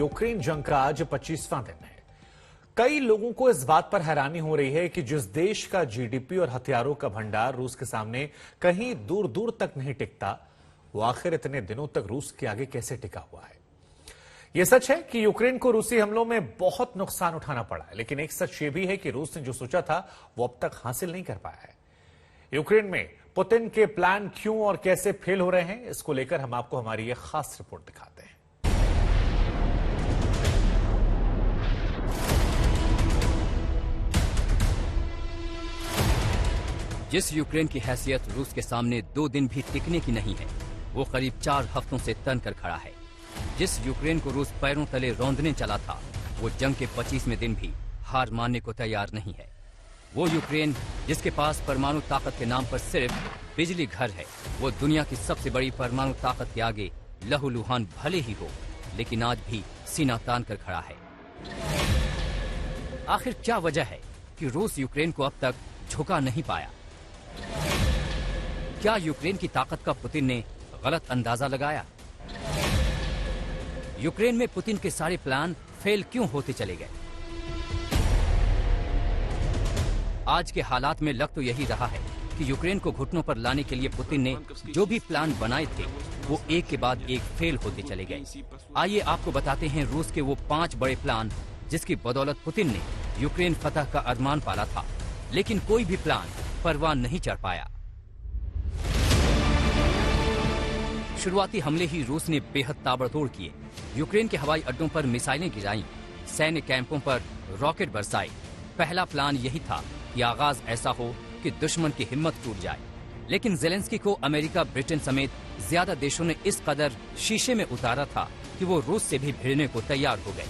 Ukraine जंग का आज 25वां दिन है। कई लोगों को इस बात पर हैरानी हो रही है कि जिस देश का जीडीपी और हथियारों का भंडार रूस के सामने कहीं दूर दूर तक नहीं टिकता, वो आखिर इतने दिनों तक रूस के आगे कैसे टिका हुआ है। यह सच है कि यूक्रेन को रूसी हमलों में बहुत नुकसान उठाना पड़ा है, लेकिन एक सच ये भी है कि रूस ने जो सोचा था वो अब तक हासिल नहीं कर पाया है। यूक्रेन में पुतिन के प्लान क्यों और कैसे फेल हो रहे हैं, इसको लेकर हम आपको हमारी ये खास रिपोर्ट दिखाते हैं। जिस यूक्रेन की हैसियत रूस के सामने 2 दिन भी टिकने की नहीं है, वो करीब 4 हफ्तों से तन कर खड़ा है। जिस यूक्रेन को रूस पैरों तले रौंदने चला था, वो जंग के 25वें दिन भी हार मानने को तैयार नहीं है। वो यूक्रेन जिसके पास परमाणु ताकत के नाम पर सिर्फ बिजली घर है, वो दुनिया की सबसे बड़ी परमाणु ताकत के आगे लहूलुहान भले ही हो, लेकिन आज भी सीना तान कर खड़ा है। आखिर क्या वजह है कि रूस यूक्रेन को अब तक झुका नहीं पाया? क्या यूक्रेन की ताकत का पुतिन ने गलत अंदाजा लगाया? यूक्रेन में पुतिन के सारे प्लान फेल क्यों होते चले गए? आज के हालात में लग तो यही रहा है कि यूक्रेन को घुटनों पर लाने के लिए पुतिन ने जो भी प्लान बनाए थे, वो एक के बाद एक फेल होते चले गए। आइए आपको बताते हैं रूस के वो 5 बड़े प्लान जिसकी बदौलत पुतिन ने यूक्रेन फतह का अरमान पाला था, लेकिन कोई भी प्लान परवान नहीं चढ़ पाया। शुरुआती हमले ही रूस ने बेहद ताबड़तोड़ किए। यूक्रेन के हवाई अड्डों पर मिसाइलें गिराईं, सैन्य कैंपों पर रॉकेट बरसाए। पहला प्लान यही था कि आगाज ऐसा हो कि दुश्मन की हिम्मत टूट जाए, लेकिन ज़ेलेंस्की को अमेरिका, ब्रिटेन समेत ज्यादा देशों ने इस कदर शीशे में उतारा था कि वो रूस से भी भिड़ने को तैयार हो गए।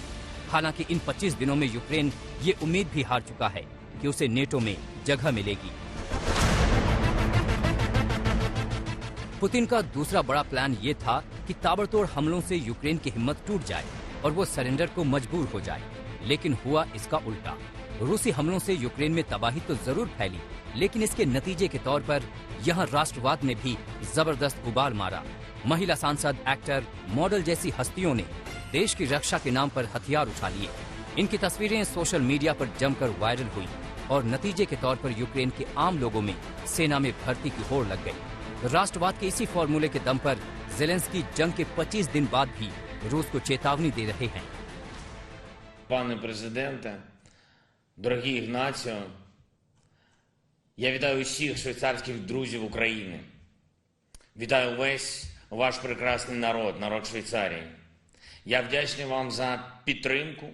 हालांकि इन 25 दिनों में यूक्रेन ये उम्मीद भी हार चुका है कि उसे नेटो में जगह मिलेगी। पुतिन का दूसरा बड़ा प्लान ये था कि ताबड़तोड़ हमलों से यूक्रेन की हिम्मत टूट जाए और वो सरेंडर को मजबूर हो जाए, लेकिन हुआ इसका उल्टा। रूसी हमलों से यूक्रेन में तबाही तो जरूर फैली, लेकिन इसके नतीजे के तौर पर यहाँ राष्ट्रवाद ने भी जबरदस्त उबाल मारा। महिला सांसद, एक्टर, मॉडल जैसी हस्तियों ने देश की रक्षा के नाम पर हथियार उठा लिए। इनकी तस्वीरें सोशल मीडिया पर जमकर वायरल हुई और नतीजे के तौर पर यूक्रेन के आम लोगों में सेना में भर्ती की होड़ लग गई। राष्ट्रवाद के इसी फॉर्मूले के दम पर ज़ेलेंस्की जंग के 25 दिन बाद भी रूस को चेतावनी दे रहे हैं। Пане президенте, дорогий Ігнатіо, я вітаю усіх швейцарських друзів України. Вітаю весь ваш прекрасний народ, народ Швейцарії. Я вдячний вам за підтримку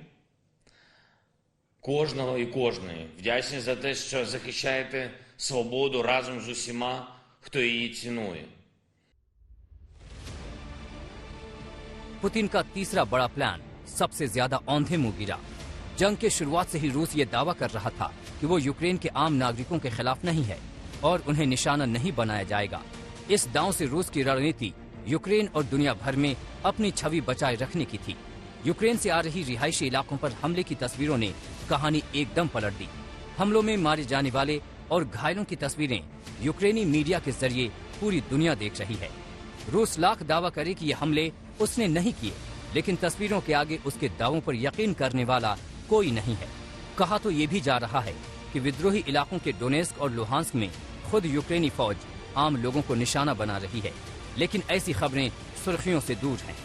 кожного і кожної. Вдячний за те, що захищаєте свободу разом з усіма, хто її цінує. पुतिन का तीसरा बड़ा प्लान सबसे ज्यादा औंधे मुंह गिरा। जंग के शुरुआत से ही रूस ये दावा कर रहा था कि वो यूक्रेन के आम नागरिकों के खिलाफ नहीं है और उन्हें निशाना नहीं बनाया जाएगा। इस दांव से रूस की रणनीति यूक्रेन और दुनिया भर में अपनी छवि बचाए रखने की थी। यूक्रेन से आ रही रिहायशी इलाकों पर हमले की तस्वीरों ने कहानी एकदम पलट दी। हमलों में मारे जाने वाले और घायलों की तस्वीरें यूक्रेनी मीडिया के जरिए पूरी दुनिया देख रही है। रूस लाख दावा करे कि ये हमले उसने नहीं किए, लेकिन तस्वीरों के आगे उसके दावों पर यकीन करने वाला कोई नहीं है। कहा तो ये भी जा रहा है कि विद्रोही इलाकों के डोनेस्क और लुहांस्क में खुद यूक्रेनी फौज आम लोगों को निशाना बना रही है, लेकिन ऐसी खबरें सुर्खियों से दूर हैं।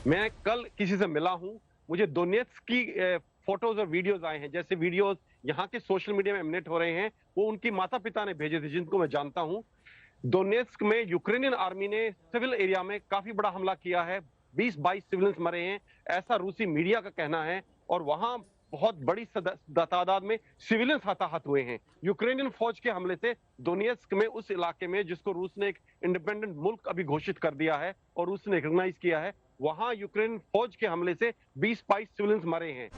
मैं कल किसी से मिला हूं, मुझे डोनेट्स्क की फोटोज और वीडियोस आए हैं। जैसे वीडियोस यहाँ के सोशल मीडिया में एमिनेट हो रहे हैं, वो उनकी माता पिता ने भेजे थे, जिनको मैं जानता हूँ। डोनेट्स्क में यूक्रेनियन आर्मी ने सिविल एरिया में काफी बड़ा हमला किया है, 20-22 सिविलियंस मरे हैं, ऐसा रूसी मीडिया का कहना है। और वहां बहुत बड़ी तादाद में सिविलियंस हताहत हुए हैं यूक्रेनियन फौज के हमले से। डोनेट्स्क में, उस इलाके में जिसको रूस ने एक इंडिपेंडेंट मुल्क अभी घोषित कर दिया है और रूस ने रिकॉग्नाइज किया है, वहां यूक्रेन फौज के हमले से 20-22 सिविलियंस मरे हैं।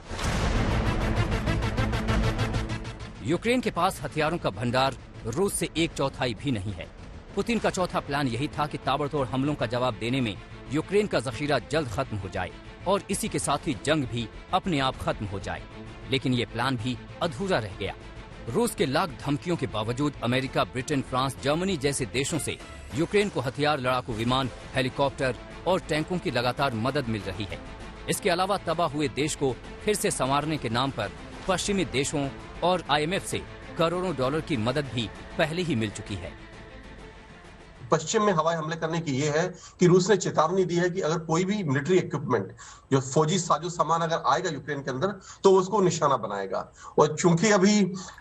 यूक्रेन के पास हथियारों का भंडार रूस से 1/4 भी नहीं है। पुतिन का चौथा प्लान यही था कि ताबड़तोड़ हमलों का जवाब देने में यूक्रेन का जखीरा जल्द खत्म हो जाए और इसी के साथ ही जंग भी अपने आप खत्म हो जाए, लेकिन ये प्लान भी अधूरा रह गया। रूस के लाख धमकियों के बावजूद अमेरिका, ब्रिटेन, फ्रांस, जर्मनी जैसे देशों से यूक्रेन को हथियार, लड़ाकू विमान, हेलीकॉप्टर और टैंकों की लगातार मदद मिल रही है। इसके अलावा तबाह हुए देश को फिर से संवारने के नाम पर पश्चिमी देशों और IMF से करोड़ों डॉलर की मदद भी पहले ही मिल चुकी है। पश्चिम में हवाई हमले करने की ये है कि रूस ने चेतावनी दी है कि अगर कोई भी मिलिट्री इक्विपमेंट, जो फौजी साजो सामान अगर आएगा यूक्रेन के अंदर, तो उसको निशाना बनाएगा। और चूंकि अभी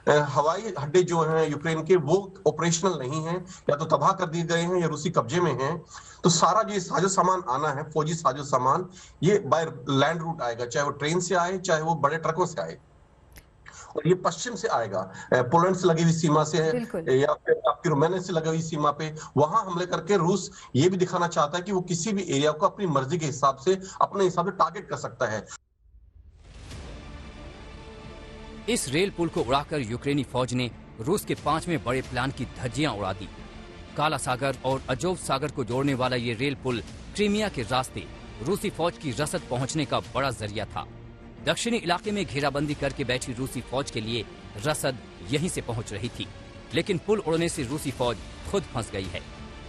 हवाई अड्डे जो हैं यूक्रेन के वो ऑपरेशनल नहीं हैं, या तो तबाह कर दिए गए हैं या रूसी कब्जे में हैं, तो सारा जो साजो सामान आना है, फौजी साजो सामान, ये बाय लैंड रूट आएगा, चाहे वो ट्रेन से आए, चाहे वो बड़े ट्रकों से आए। और ये पश्चिम से आएगा, पोलैंड से लगी हुई सीमा से या फिर आपकी रोमानिया से लगी हुई सीमा पे, वहां हमले करके रूस ये भी दिखाना चाहता है कि वो किसी भी एरिया को अपनी मर्जी के हिसाब से, अपने हिसाब से टारगेट कर सकता है। इस रेल पुल को उड़ाकर यूक्रेनी फौज ने रूस के 5वें बड़े प्लान की धज्जियां उड़ा दी। काला सागर और अजोव सागर को जोड़ने वाला ये रेल पुल क्रीमिया के रास्ते रूसी फौज की रसद पहुंचने का बड़ा जरिया था। दक्षिणी इलाके में घेराबंदी करके बैठी रूसी फौज के लिए रसद यहीं से पहुंच रही थी, लेकिन पुल उड़ने से रूसी फौज खुद फंस गई है।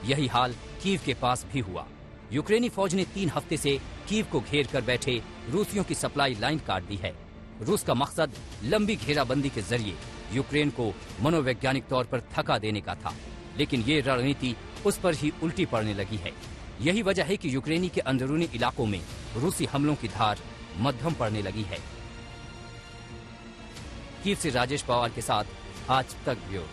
यही हाल कीव के पास भी हुआ। यूक्रेनी फौज ने 3 हफ्ते से कीव को घेर कर बैठे रूसियों की सप्लाई लाइन काट दी है। रूस का मकसद लंबी घेराबंदी के जरिए यूक्रेन को मनोवैज्ञानिक तौर पर थका देने का था, लेकिन ये रणनीति उस पर ही उल्टी पड़ने लगी है। यही वजह है कि यूक्रेनी के अंदरूनी इलाकों में रूसी हमलों की धार मध्यम पड़ने लगी है। कीव से राजेश पवार के साथ आज तक ब्यूरो।